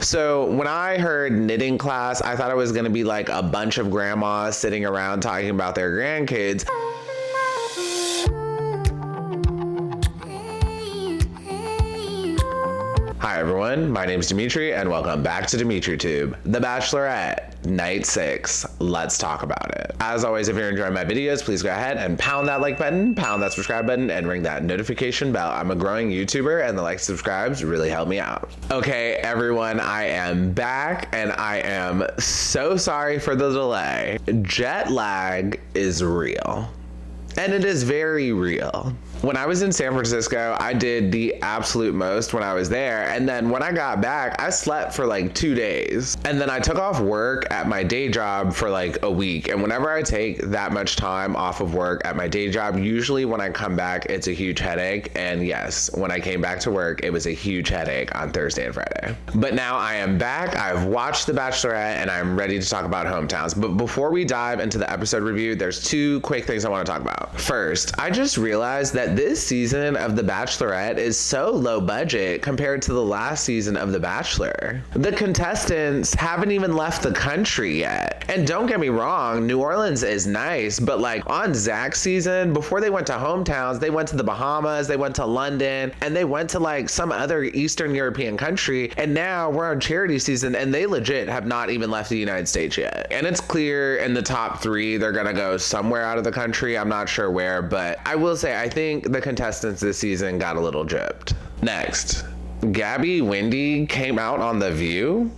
So when I heard knitting class, I thought it was gonna be like a bunch of grandmas sitting around talking about their grandkids. Hi everyone, my name is Demetri and welcome back to DemetriTube. The Bachelorette, night 6. Let's talk about it. As always, if you're enjoying my videos, please go ahead and pound that like button, pound that subscribe button, and ring that notification bell. I'm a growing YouTuber and the likes and subscribes really help me out. Okay, everyone, I am back and I am so sorry for the delay. Jet lag is real. And it is very real. When I was in San Francisco, I did the absolute most when I was there. And then when I got back, I slept for like 2 days. And then I took off work at my day job for like a week. And whenever I take that much time off of work at my day job, usually when I come back, it's a huge headache. And yes, when I came back to work, it was a huge headache on Thursday and Friday. But now I am back. I've watched The Bachelorette and I'm ready to talk about hometowns. But before we dive into the episode review, there's 2 quick things I want to talk about. First, I just realized that this season of The Bachelorette is so low budget compared to the last season of The Bachelor. The contestants haven't even left the country yet. And don't get me wrong, New Orleans is nice, but like on Zach's season, before they went to hometowns, they went to the Bahamas, they went to London, and they went to like some other Eastern European country. And now we're on Charity season and they legit have not even left the United States yet. And it's clear in the top 3, they're gonna go somewhere out of the country. I'm not sure where, but I will say, I think the contestants this season got a little gypped. Next, Gabby Windey came out on The View.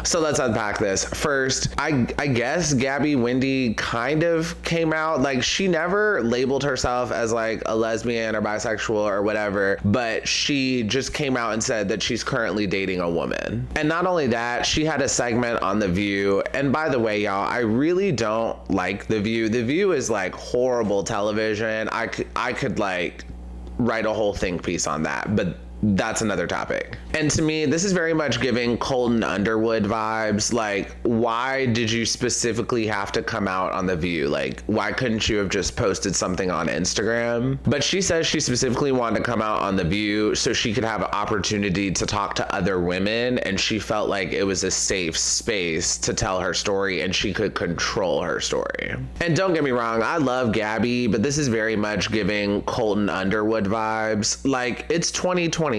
So let's unpack this. First, I guess Gabby Windey kind of came out, like she never labeled herself as like a lesbian or bisexual or whatever, but she just came out and said that she's currently dating a woman. And not only that, she had a segment on The View. And by the way, y'all, I really don't like The View. The View is like horrible television. I could like write a whole think piece on that, but that's another topic. And to me, this is very much giving Colton Underwood vibes. Like, why did you specifically have to come out on The View? Like, why couldn't you have just posted something on Instagram? But she says she specifically wanted to come out on The View so she could have an opportunity to talk to other women, and she felt like it was a safe space to tell her story and she could control her story. And don't get me wrong, I love Gabby, but this is very much giving Colton Underwood vibes. Like, it's 2023.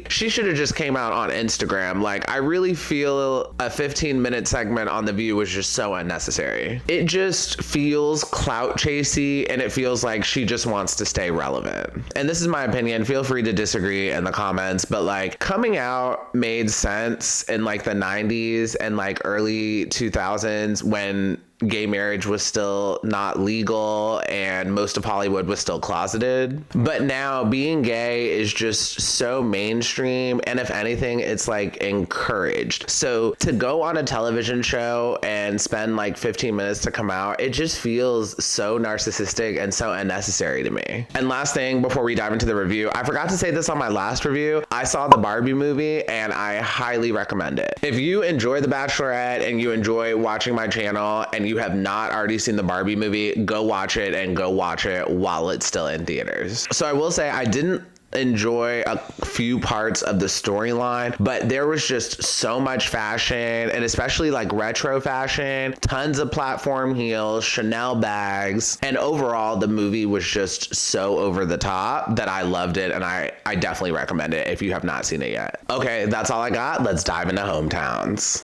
She should have just came out on Instagram. Like, I really feel a 15-minute segment on The View was just so unnecessary. It just feels clout chasey and it feels like she just wants to stay relevant. And this is my opinion. Feel free to disagree in the comments, but like coming out made sense in like the 90s and like early 2000s when gay marriage was still not legal and most of Hollywood was still closeted. But now being gay is just so mainstream, and if anything, it's like encouraged. So to go on a television show and spend like 15 minutes to come out, it just feels so narcissistic and so unnecessary to me. And last thing before we dive into the review, I forgot to say this on my last review. I saw the Barbie movie and I highly recommend it. If you enjoy The Bachelorette and you enjoy watching my channel and you have not already seen the Barbie movie, go watch it, and go watch it while it's still in theaters. So I will say I didn't enjoy a few parts of the storyline, but there was just so much fashion, and especially like retro fashion, tons of platform heels, Chanel bags, and overall the movie was just so over the top that I loved it, and I definitely recommend it if you have not seen it yet. Okay, that's all I got. Let's dive into hometowns.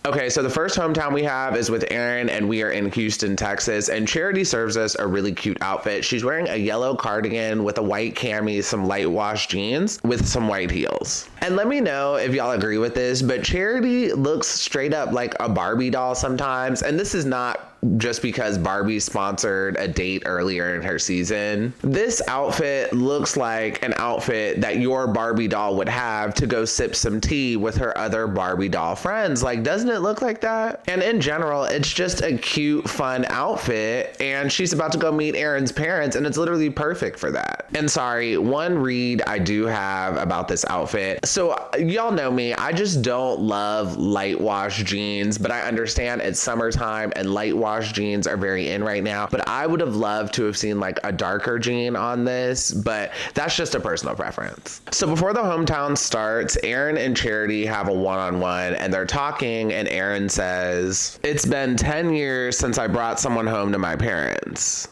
Okay, so the first hometown we have is with Aaron, and we are in Houston, Texas, and Charity serves us a really cute outfit. She's wearing a yellow cardigan with a white cami, some light wash jeans with some white heels. And let me know if y'all agree with this, but Charity looks straight up like a Barbie doll sometimes, and this is not just because Barbie sponsored a date earlier in her season. This outfit looks like an outfit that your Barbie doll would have to go sip some tea with her other Barbie doll friends. Like, doesn't it look like that? And in general, it's just a cute, fun outfit, and she's about to go meet Aaron's parents, and it's literally perfect for that. And sorry, one read I do have about this outfit. So y'all know me, I just don't love light wash jeans, but I understand it's summertime and light wash wash jeans are very in right now, but I would have loved to have seen like a darker jean on this, but that's just a personal preference. So before the hometown starts, Aaron and Charity have a one-on-one and they're talking, and Aaron says, "It's been 10 years since I brought someone home to my parents."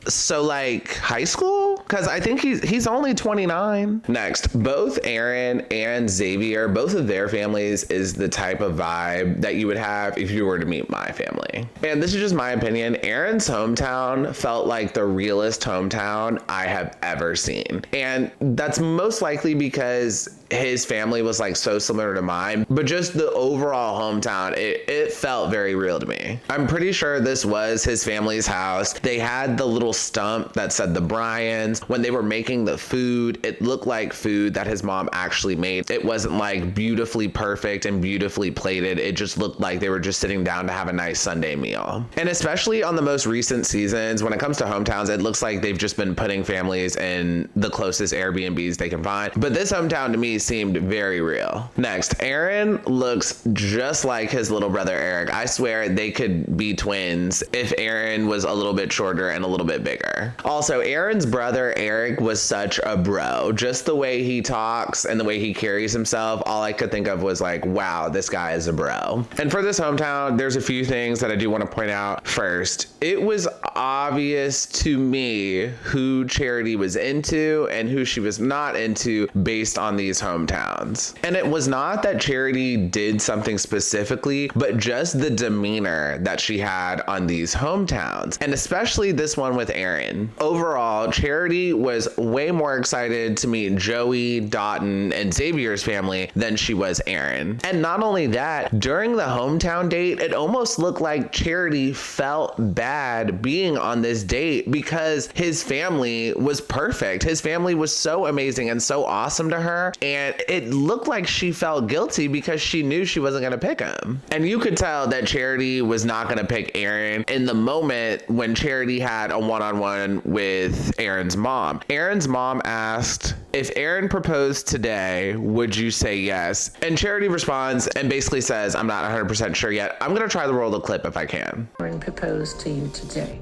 So like high school? Because I think he's only 29. Next, both Aaron and Xavier, both of their families is the type of vibe that you would have if you were to meet my family. And this is just my opinion. Aaron's hometown felt like the realest hometown I have ever seen. And that's most likely because his family was like so similar to mine, but just the overall hometown, it felt very real to me. I'm pretty sure this was his family's house. They had the little stump that said the Bryans. When they were making the food, it looked like food that his mom actually made. It wasn't like beautifully perfect and beautifully plated. It just looked like they were just sitting down to have a nice Sunday meal. And especially on the most recent seasons, when it comes to hometowns, it looks like they've just been putting families in the closest Airbnbs they can find. But this hometown to me seemed very real. Next, Aaron looks just like his little brother Eric. I swear they could be twins if Aaron was a little bit shorter and a little bit bigger. Also, Aaron's brother Eric was such a bro. Just the way he talks and the way he carries himself, all I could think of was like, wow, this guy is a bro. And for this hometown, there's a few things that I do want to point out. First, it was obvious to me who Charity was into and who she was not into based on these hometowns. And it was not that Charity did something specifically, but just the demeanor that she had on these hometowns, and especially this one with Aaron. Overall, Charity was way more excited to meet Joey, Dotun, and Xavier's family than she was Aaron. And not only that, during the hometown date, it almost looked like Charity felt bad being on this date because his family was perfect. His family was so amazing and so awesome to her, and it looked like she felt guilty because she knew she wasn't going to pick him. And you could tell that Charity was not going to pick Aaron in the moment when Charity had a one-on-one with Aaron's mom. Aaron's mom asked, "If Aaron proposed today, would you say yes?" And Charity responds and basically says, "I'm not 100% sure yet. I'm going to try to roll the clip if I can." Aaron proposed to you today,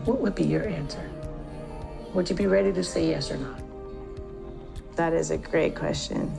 what would be your answer? Would you be ready to say yes or not? That is a great question.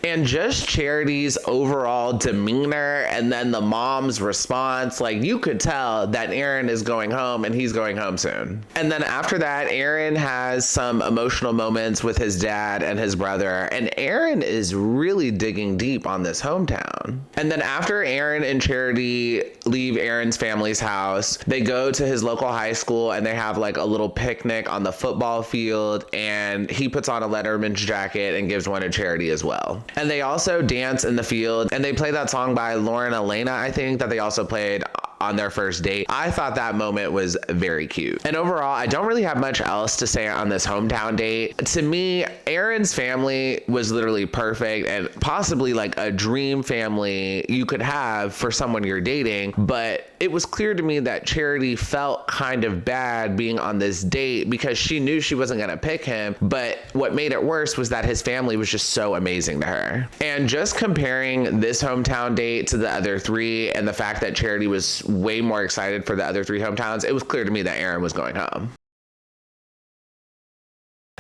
And just Charity's overall demeanor and then the mom's response, like you could tell that Aaron is going home and he's going home soon. And then after that, Aaron has some emotional moments with his dad and his brother, and Aaron is really digging deep on this hometown. And then after Aaron and Charity leave Aaron's family's house, they go to his local high school and they have like a little picnic on the football field, and he puts on a Letterman's jacket and gives one to Charity as well. And they also dance in the field, and they play that song by Lauren Elena, I think, that they also played on their first date. I thought that moment was very cute. And overall, I don't really have much else to say on this hometown date. To me, Aaron's family was literally perfect and possibly like a dream family you could have for someone you're dating. But it was clear to me that Charity felt kind of bad being on this date because she knew she wasn't going to pick him. But what made it worse was that his family was just so amazing to her. And just comparing this hometown date to the other three and the fact that Charity was way more excited for the other three hometowns, it was clear to me that Aaron was going home.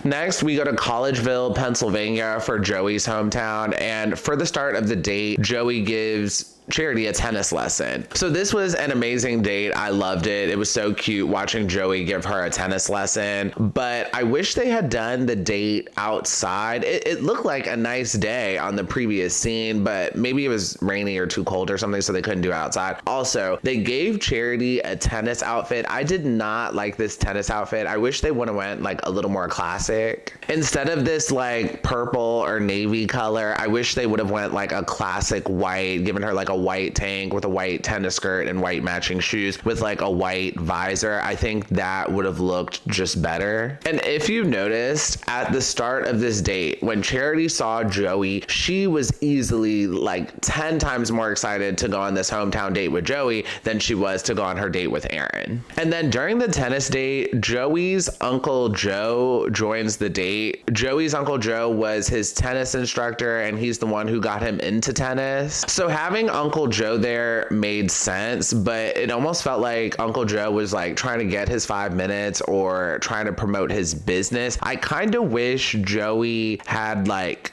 Next, we go to Collegeville, Pennsylvania for Joey's hometown. And for the start of the date, Joey gives Charity a tennis lesson. So this was an amazing date. I loved it. It was so cute watching Joey give her a tennis lesson, but I wish they had done the date outside. It looked like a nice day on the previous scene, but maybe it was rainy or too cold or something, so they couldn't do it outside. Also, they gave Charity a tennis outfit. I did not like this tennis outfit. I wish they would have went like a little more classic. Instead of this like purple or navy color, I wish they would have went like a classic white, given her like a a white tank with a white tennis skirt and white matching shoes with like a white visor. I think that would have looked just better. And if you noticed at the start of this date, when Charity saw Joey, she was easily like 10 times more excited to go on this hometown date with Joey than she was to go on her date with Aaron. And then during the tennis date, Joey's Uncle Joe joins the date. Joey's Uncle Joe was his tennis instructor, and he's the one who got him into tennis. So having Uncle Joe there made sense, but it almost felt like Uncle Joe was like trying to get his 5 minutes or trying to promote his business. I kind of wish Joey had like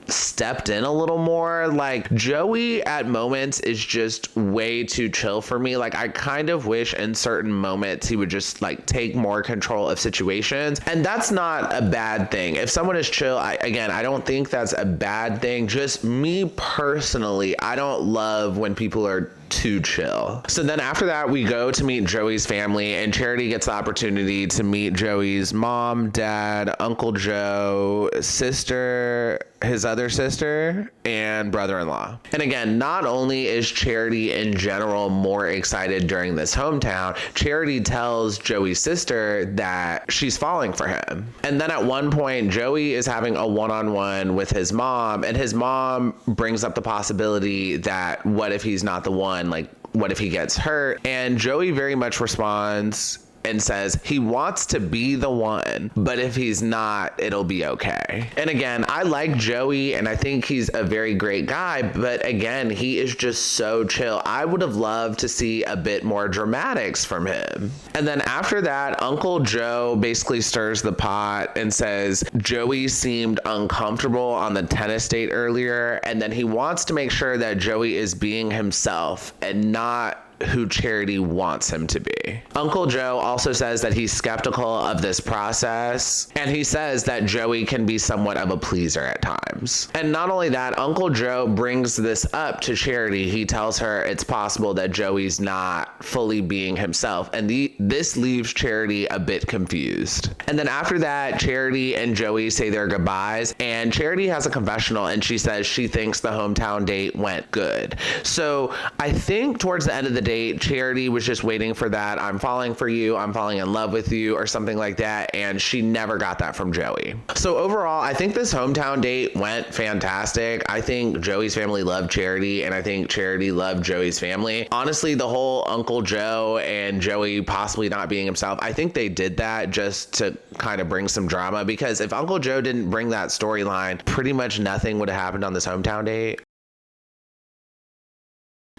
stepped in a little more. Like Joey at moments is just way too chill for me. Like I kind of wish in certain moments he would just like take more control of situations, and that's not a bad thing. If someone is chill, I don't think that's a bad thing. Just me personally, I don't love when people are too chill. So then after that, we go to meet Joey's family, and Charity gets the opportunity to meet Joey's mom, dad, Uncle Joe, sister, his other sister, and brother-in-law. And again, not only is Charity in general more excited during this hometown, Charity tells Joey's sister that she's falling for him. And then at one point, Joey is having a one-on-one with his mom, and his mom brings up the possibility that what if he's not the one? Like, what if he gets hurt? And Joey very much responds and says he wants to be the one, but if he's not, it'll be okay. And again, I like Joey and I think he's a very great guy, but again, he is just so chill. I would have loved to see a bit more dramatics from him. And then after that, Uncle Joe basically stirs the pot and says Joey seemed uncomfortable on the tennis date earlier, and then he wants to make sure that Joey is being himself and not who Charity wants him to be. Uncle Joe also says that he's skeptical of this process, and he says that Joey can be somewhat of a pleaser at times. And not only that, Uncle Joe brings this up to Charity. He tells her it's possible that Joey's not fully being himself, and this leaves Charity a bit confused. And then after that, Charity and Joey say their goodbyes, and Charity has a confessional, and she says she thinks the hometown date went good. So I think towards the end of the day, Charity was just waiting for that I'm falling for you, I'm falling in love with you, or something like that, and she never got that from Joey. So overall, I think this hometown date went fantastic. I think Joey's family loved Charity, and I think Charity loved Joey's family. Honestly, the whole Uncle Joe and Joey possibly not being himself, I think they did that just to kind of bring some drama, because if Uncle Joe didn't bring that storyline, pretty much nothing would have happened on this hometown date.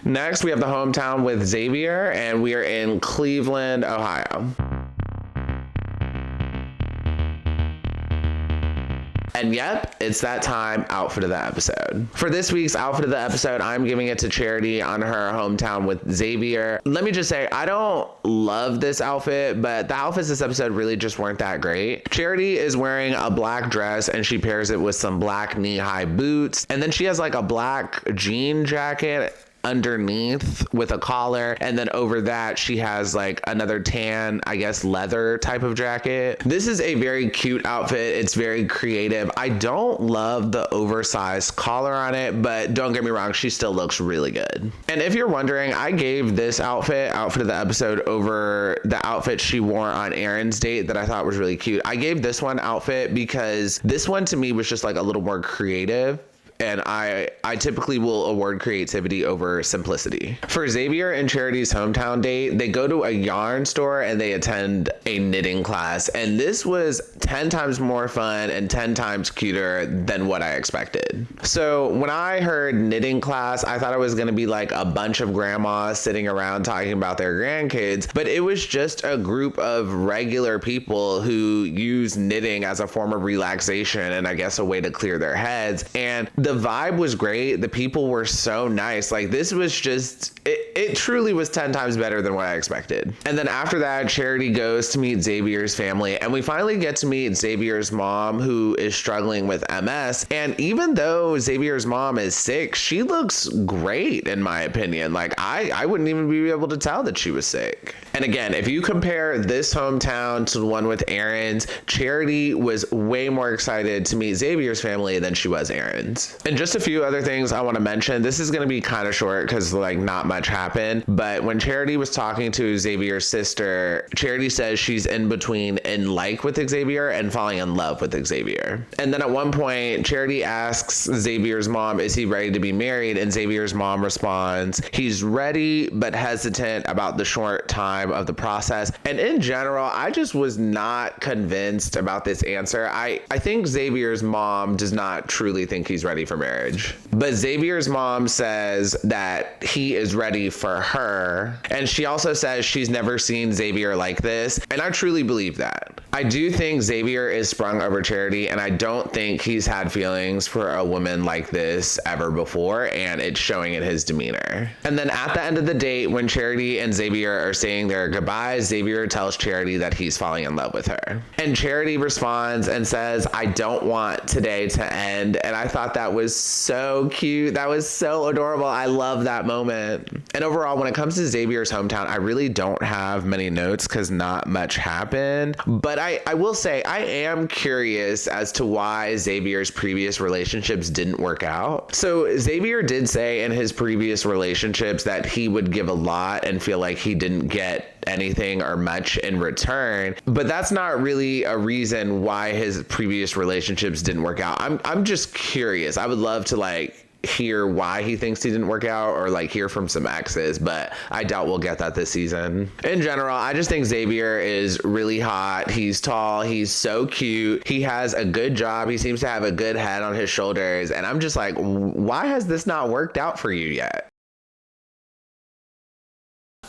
Next, we have the hometown with Xavier, and we are in Cleveland, Ohio. And yep, it's that time, outfit of the episode. For this week's outfit of the episode, I'm giving it to Charity on her hometown with Xavier. Let me just say, I don't love this outfit, but the outfits this episode really just weren't that great. Charity is wearing a black dress, and she pairs it with some black knee-high boots. And then she has like a black jean jacket underneath with a collar, and then over that she has like another tan, I guess leather type of jacket. This is a very cute outfit. It's very creative. I don't love the oversized collar on it, but don't get me wrong, she still looks really good. And if you're wondering, I gave this outfit of the episode over the outfit she wore on Aaron's date that I thought was really cute. I gave this one outfit because this one to me was just like a little more creative, and I typically will award creativity over simplicity. For Xavier and Charity's hometown date, they go to a yarn store and they attend a knitting class, and this was 10 times more fun and 10 times cuter than what I expected. So when I heard knitting class, I thought it was going to be like a bunch of grandmas sitting around talking about their grandkids, but it was just a group of regular people who use knitting as a form of relaxation and I guess a way to clear their heads. And the vibe was great. The people were so nice. Like this was just, it truly was 10 times better than what I expected. And then after that, Charity goes to meet Xavier's family, and we finally get to meet Xavier's mom, who is struggling with MS. And even though Xavier's mom is sick, she looks great in my opinion. Like I wouldn't even be able to tell that she was sick. And again, if you compare this hometown to the one with Aaron's, Charity was way more excited to meet Xavier's family than she was Aaron's. this. And just a few other things I want to mention. This is going to be kind of short because like not much happened. But when Charity was talking to Xavier's sister, Charity says she's in between in like with Xavier and falling in love with Xavier. And then at one point, Charity asks Xavier's mom, is he ready to be married? And Xavier's mom responds, he's ready, but hesitant about the short time of the process. And in general, I just was not convinced about this answer. I think Xavier's mom does not truly think he's ready for marriage. But Xavier's mom says that he is ready for her. And she also says she's never seen Xavier like this. And I truly believe that. I do think Xavier is sprung over Charity, and I don't think he's had feelings for a woman like this ever before, and it's showing in his demeanor. And then at the end of the date, when Charity and Xavier are saying their goodbyes, Xavier tells Charity that he's falling in love with her. And Charity responds and says, I don't want today to end. And I thought that was so cute. That was so adorable. I love that moment. And overall, when it comes to Xavier's hometown, I really don't have many notes because not much happened. But I will say I am curious as to why Xavier's previous relationships didn't work out. So Xavier did say in his previous relationships that he would give a lot and feel like he didn't get anything or much in return, but that's not really a reason why his previous relationships didn't work out. I'm just curious. I would love to like hear why he thinks he didn't work out or like hear from some exes, but I doubt we'll get that this season. In general, I just think Xavier is really hot. He's tall. He's so cute. He has a good job. He seems to have a good head on his shoulders. And I'm just like, why has this not worked out for you yet?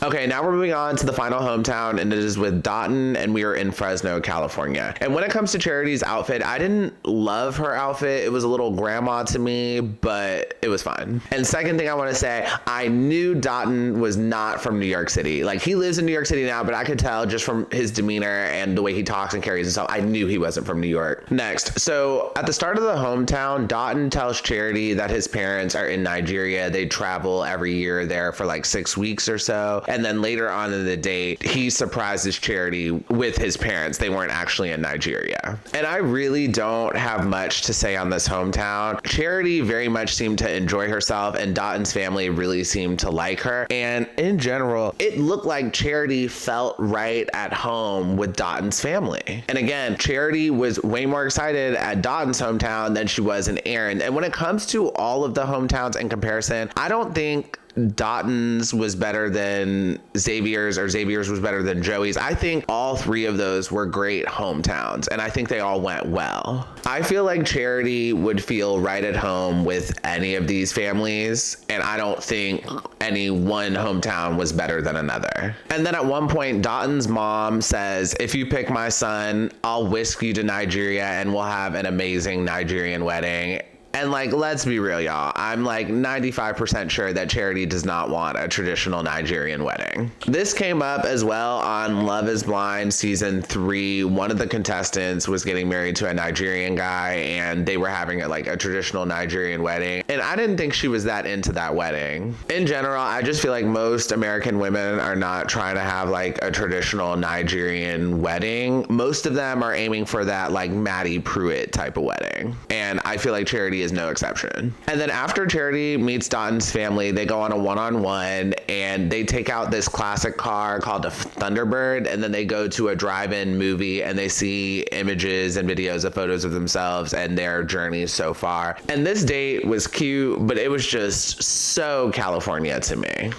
Okay, now we're moving on to the final hometown, and it is with Dotun, and we are in Fresno, California. And when it comes to Charity's outfit, I didn't love her outfit. It was a little grandma to me, but it was fun. And second thing I want to say, I knew Dotun was not from New York City. Like, he lives in New York City now, but I could tell just from his demeanor and the way he talks and carries himself, I knew he wasn't from New York. Next, so at the start of the hometown, Dotun tells Charity that his parents are in Nigeria. They travel every year there for like 6 weeks or so. And then later on in the date, he surprises Charity with his parents. They weren't actually in Nigeria. And I really don't have much to say on this hometown. Charity very much seemed to enjoy herself, and Dotun's family really seemed to like her. And in general, it looked like Charity felt right at home with Dotun's family. And again, Charity was way more excited at Dotun's hometown than she was in Aaron. And when it comes to all of the hometowns in comparison, I don't think Dotun's was better than Xavier's or Xavier's was better than Joey's. I think all three of those were great hometowns, and I think they all went well. I feel like Charity would feel right at home with any of these families, and I don't think any one hometown was better than another. And then at one point, Dotun's mom says, if you pick my son, I'll whisk you to Nigeria and we'll have an amazing Nigerian wedding. And like, let's be real, y'all. I'm like 95% sure that Charity does not want a traditional Nigerian wedding. This came up as well on Love is Blind season 3. One of the contestants was getting married to a Nigerian guy, and they were having like a traditional Nigerian wedding. And I didn't think she was that into that wedding. In general, I just feel like most American women are not trying to have like a traditional Nigerian wedding. Most of them are aiming for that like Maddie Pruitt type of wedding. And I feel like Charity is no exception. And then after Charity meets Dotun's family, they go on a one-on-one, and they take out this classic car called a Thunderbird, and then they go to a drive-in movie, and they see images and videos of photos of themselves and their journeys so far. And this date was cute, but it was just so California to me.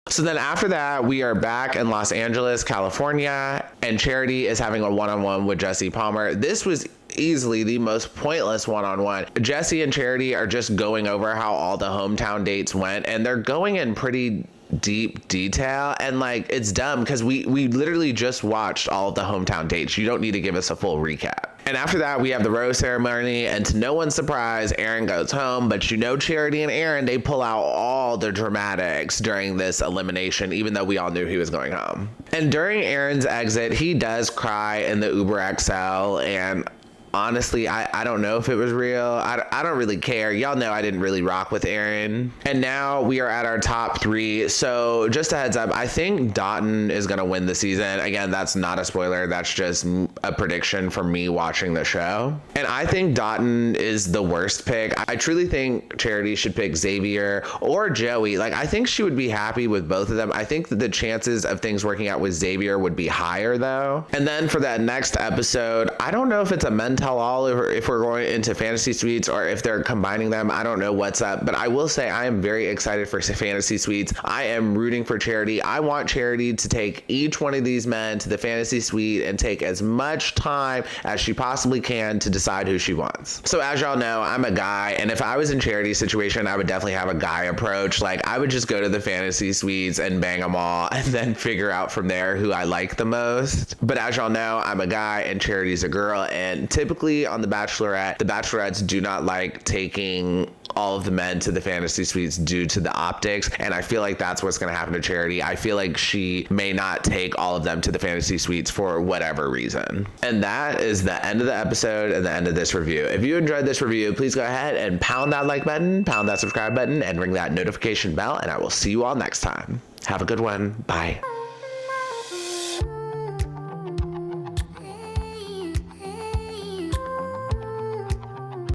So then after that, we are back in Los Angeles, California, and Charity is having a one-on-one with Jesse Palmer. This was easily the most pointless one-on-one. Jesse and Charity are just going over how all the hometown dates went, and they're going in pretty deep detail, and like, it's dumb because we literally just watched all of the hometown dates. You don't need to give us a full recap. And after that, we have the rose ceremony, and to no one's surprise, Aaron goes home. But you know, Charity and Aaron, they pull out all the dramatics during this elimination, even though we all knew he was going home. And during Aaron's exit, he does cry in the Uber XL, and honestly, I don't know if it was real. I don't really care. Y'all know I didn't really rock with Aaron. And now we are at our top 3. So just a heads up, I think Dotun is going to win the season. Again, that's not a spoiler. That's just a prediction from me watching the show. And I think Dotun is the worst pick. I truly think Charity should pick Xavier or Joey. Like, I think she would be happy with both of them. I think that the chances of things working out with Xavier would be higher though. And then for that next episode, I don't know if it's a men tell all or if we're going into fantasy suites or if they're combining them. I don't know what's up, but I will say I am very excited for fantasy suites. I am rooting for Charity. I want Charity to take each one of these men to the fantasy suite and take as much time as she possibly can to decide who she wants. So as y'all know, I'm a guy, and if I was in Charity's situation, I would definitely have a guy approach. Like, I would just go to the fantasy suites and bang them all and then figure out from there who I like the most. But as y'all know, I'm a guy and Charity's a girl, and typically on The Bachelorette, the Bachelorettes do not like taking all of the men to the fantasy suites due to the optics, and I feel like that's what's going to happen to Charity. I feel like she may not take all of them to the fantasy suites for whatever reason. And that is the end of the episode and the end of this review. If you enjoyed this review, please go ahead and pound that like button, pound that subscribe button, and ring that notification bell, and I will see you all next time. Have a good one. Bye.